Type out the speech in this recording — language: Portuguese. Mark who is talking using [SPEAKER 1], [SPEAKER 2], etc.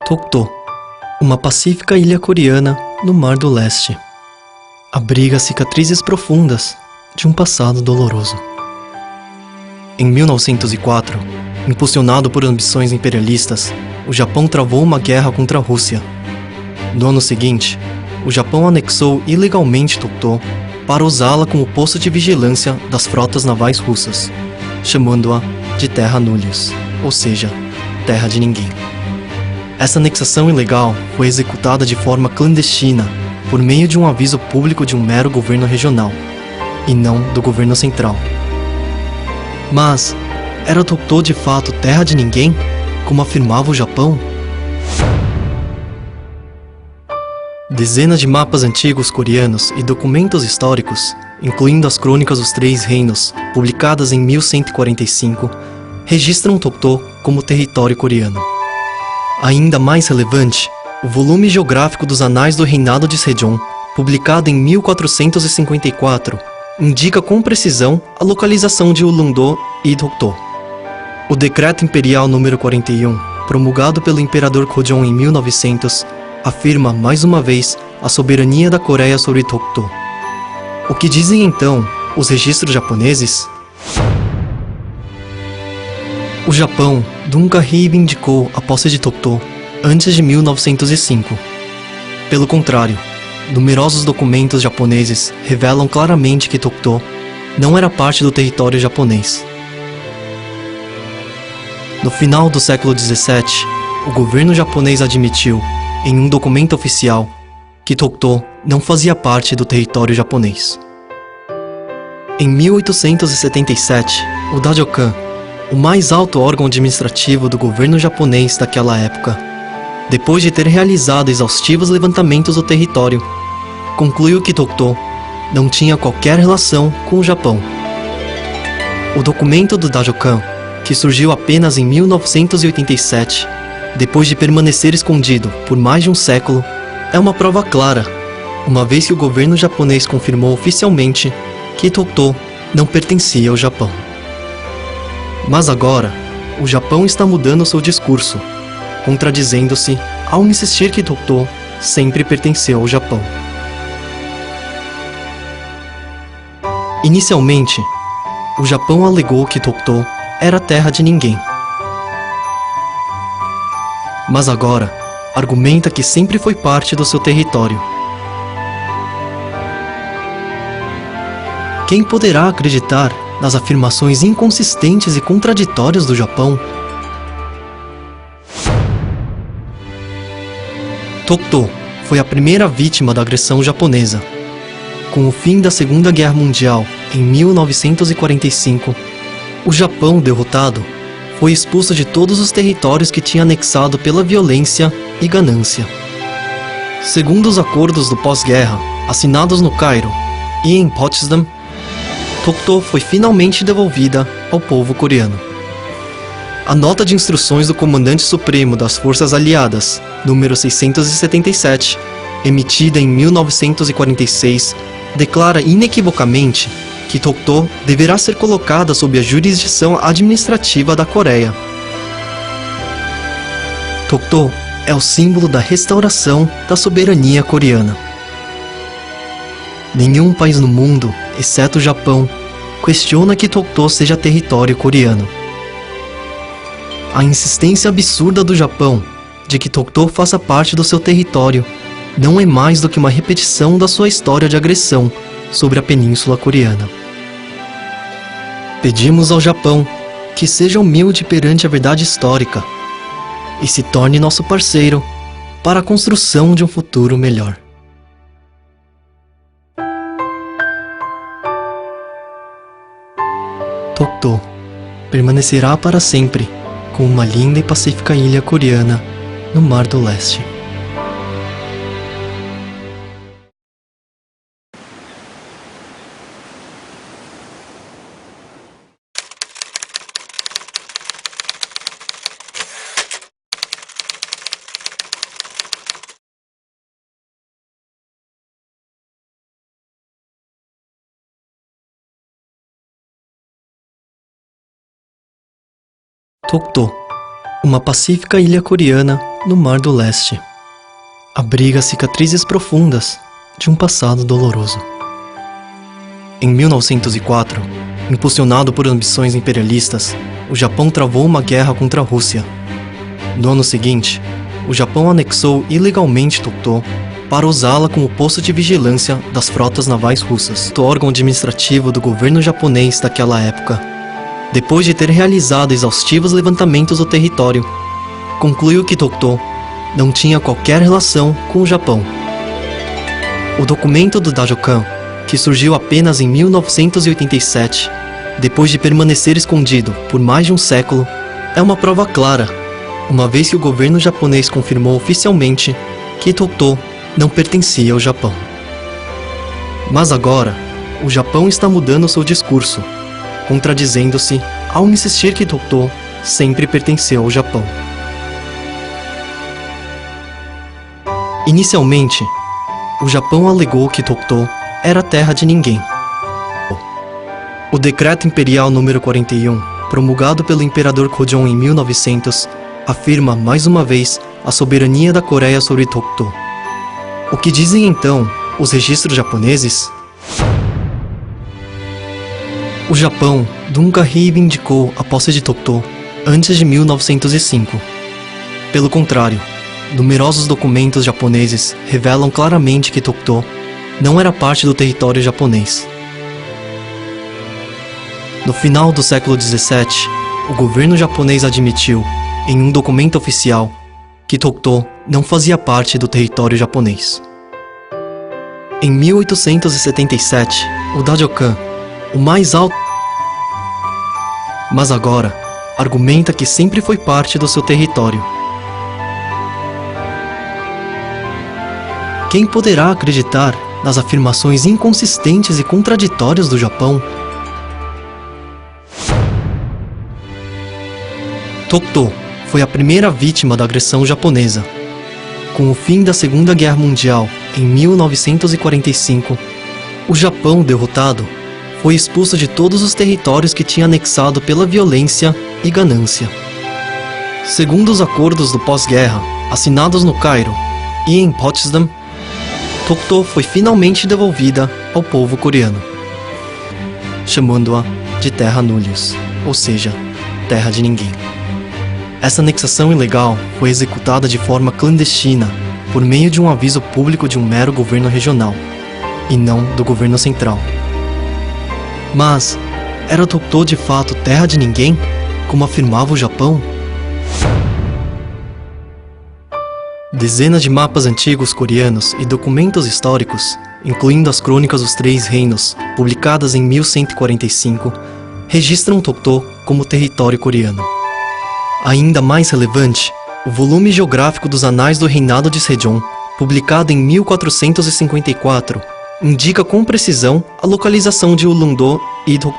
[SPEAKER 1] Tokto, uma pacífica ilha coreana no Mar do Leste, abriga cicatrizes profundas de um passado doloroso. Em 1904, impulsionado por ambições imperialistas, o Japão travou uma guerra contra a Rússia. No ano seguinte, o Japão anexou ilegalmente Tokto para usá-la como posto de vigilância das frotas navais russas, chamando-a de Terra Nullius, ou seja, Terra de Ninguém. Essa anexação ilegal foi executada de forma clandestina por meio de um aviso público de um mero governo regional, e não do governo central. Mas, era Tokto de fato terra de ninguém, como afirmava o Japão? Dezenas de mapas antigos coreanos e documentos históricos, incluindo as Crônicas dos Três Reinos, publicadas em 1145, registram Tokto como território coreano. Ainda mais relevante, o volume geográfico dos Anais do Reinado de Sejong, publicado em 1454, indica com precisão a localização de Ulleungdo e Tokto. O Decreto Imperial número 41, promulgado pelo Imperador Kojong em 1900, afirma mais uma vez a soberania da Coreia sobre Tokto. O que dizem então os registros japoneses? O Japão nunca reivindicou a posse de Tokto antes de 1905. Pelo contrário, numerosos documentos japoneses revelam claramente que Tokto não era parte do território japonês. No final do século XVII, o governo japonês admitiu, em um documento oficial, que Tokto não fazia parte do território japonês. Em 1877, o Dajokan, o mais alto órgão administrativo do governo japonês daquela época, depois de ter realizado exaustivos levantamentos do território, concluiu que Tokto não tinha qualquer relação com o Japão. O documento do Dajokan, que surgiu apenas em 1987, depois de permanecer escondido por mais de um século, é uma prova clara, uma vez que o governo japonês confirmou oficialmente que Tokto não pertencia ao Japão. Mas agora, o Japão está mudando seu discurso, contradizendo-se ao insistir que Tokto sempre pertenceu ao Japão. Inicialmente, o Japão alegou que Tokto era terra de ninguém. Mas agora, argumenta que sempre foi parte do seu território. Quem poderá acreditar nas afirmações inconsistentes e contraditórias do Japão? Tokto foi a primeira vítima da agressão japonesa. Com o fim da Segunda Guerra Mundial, em 1945, o Japão, derrotado, foi expulso de todos os territórios que tinha anexado pela violência e ganância. Segundo os acordos do pós-guerra, assinados no Cairo e em Potsdam, Tokto foi finalmente devolvida ao povo coreano. A nota de instruções do Comandante Supremo das Forças Aliadas, número 677, emitida em 1946, declara inequivocamente que Tokto deverá ser colocada sob a jurisdição administrativa da Coreia. Tokto é o símbolo da restauração da soberania coreana. Nenhum país no mundo, exceto o Japão, questiona que Tokto seja território coreano. A insistência absurda do Japão de que Tokto faça parte do seu território não é mais do que uma repetição da sua história de agressão sobre a Península Coreana. Pedimos ao Japão que seja humilde perante a verdade histórica e se torne nosso parceiro para a construção de um futuro melhor. Tokto permanecerá para sempre como uma linda e pacífica ilha coreana no Mar do Leste. Tokto, uma pacífica ilha coreana no Mar do Leste. Abriga cicatrizes profundas de um passado doloroso. Em 1904, impulsionado por ambições imperialistas, o Japão travou uma guerra contra a Rússia. No ano seguinte, o Japão anexou ilegalmente Tokto para usá-la como posto de vigilância das frotas navais russas, do órgão administrativo do governo japonês daquela época. Depois de ter realizado exaustivos levantamentos do território, concluiu que Tokto não tinha qualquer relação com o Japão. O documento do Dajokan, que surgiu apenas em 1987, depois de permanecer escondido por mais de um século, é uma prova clara, uma vez que o governo japonês confirmou oficialmente que Tokto não pertencia ao Japão. Mas agora, o Japão está mudando seu discurso, contradizendo-se ao insistir que Tokto sempre pertenceu ao Japão. Inicialmente, o Japão alegou que Tokto era terra de ninguém. O Decreto Imperial número 41, promulgado pelo Imperador Kojong em 1900, afirma mais uma vez a soberania da Coreia sobre Tokto. O que dizem então os registros japoneses? O Japão nunca reivindicou a posse de Tokto antes de 1905. Pelo contrário, numerosos documentos japoneses revelam claramente que Tokto não era parte do território japonês. No final do século XVII, o governo japonês admitiu, em um documento oficial, que Tokto não fazia parte do território japonês. Em 1877, o Dajokan, o mais alto, mas agora argumenta que sempre foi parte do seu território. Quem poderá acreditar nas afirmações inconsistentes e contraditórias do Japão? Tokto foi a primeira vítima da agressão japonesa. Com o fim da Segunda Guerra Mundial, em 1945, o Japão, derrotado, foi expulso de todos os territórios que tinha anexado pela violência e ganância. Segundo os acordos do pós-guerra, assinados no Cairo e em Potsdam, Tokto foi finalmente devolvida ao povo coreano, chamando-a de Terra Nullius, ou seja, terra de ninguém. Essa anexação ilegal foi executada de forma clandestina, por meio de um aviso público de um mero governo regional, e não do governo central. Mas, era Tokto de fato terra de ninguém, como afirmava o Japão? Dezenas de mapas antigos coreanos e documentos históricos, incluindo as Crônicas dos Três Reinos, publicadas em 1145, registram Tokto como território coreano. Ainda mais relevante, o volume geográfico dos Anais do Reinado de Sejong, publicado em 1454, indica com precisão a localização de Ulleung-do e Tokto.